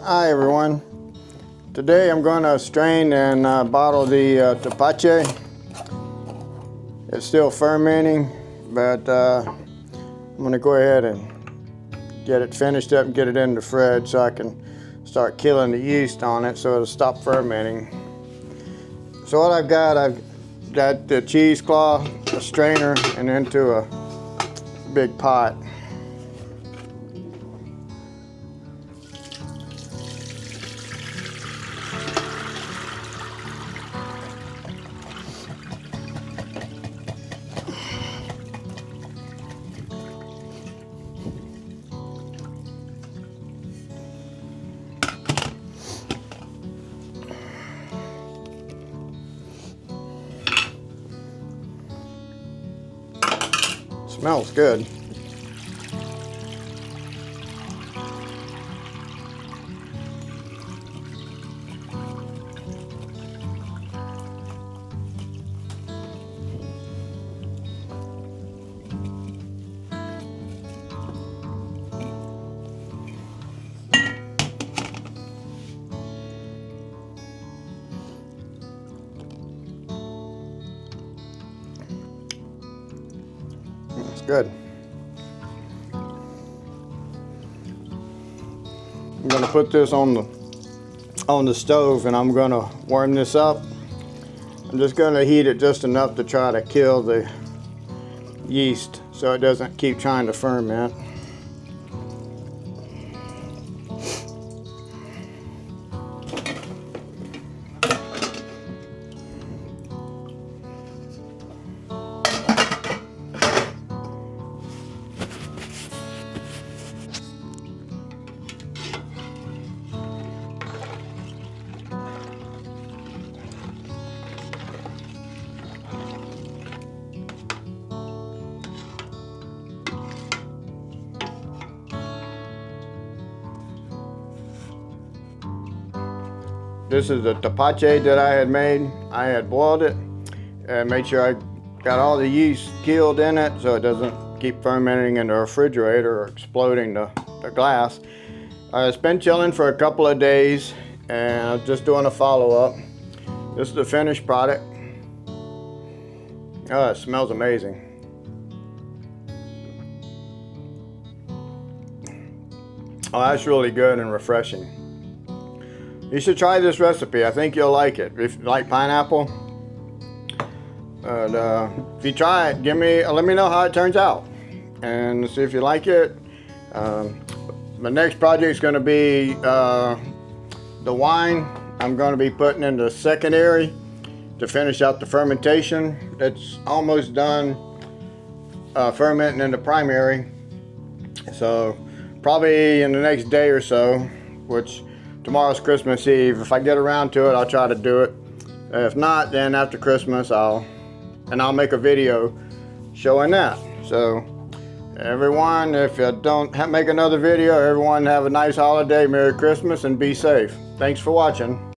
Hi everyone. Today I'm going to strain and bottle the Tepache. It's still fermenting, but I'm going to go ahead and get it finished up and get it in the fridge so I can start killing the yeast on it so it'll stop fermenting. So what I've got the cheesecloth, a strainer, and into a big pot. Smells good. It's good. I'm going to put this on the stove and I'm going to warm this up. I'm just going to heat it just enough to try to kill the yeast so it doesn't keep trying to ferment. This is the Tepache that I had made. I had boiled it and made sure I got all the yeast killed in it so it doesn't keep fermenting in the refrigerator or exploding the glass. It's been chilling for a couple of days and I'm just doing a follow-up. This is the finished product. Oh, it smells amazing. Oh, that's really good and refreshing. You should try this recipe. I think you'll like it. If you like pineapple, if you try it, let me know how it turns out, and see if you like it. My next project is going to be the wine. I'm going to be putting in the secondary to finish out the fermentation. It's almost done fermenting in the primary, so probably in the next day or so, which tomorrow's Christmas Eve. If I get around to it, I'll try to do it. If not, then after Christmas, I'll make a video showing that. So everyone, if you don't make another video, everyone have a nice holiday, Merry Christmas, and be safe. Thanks for watching.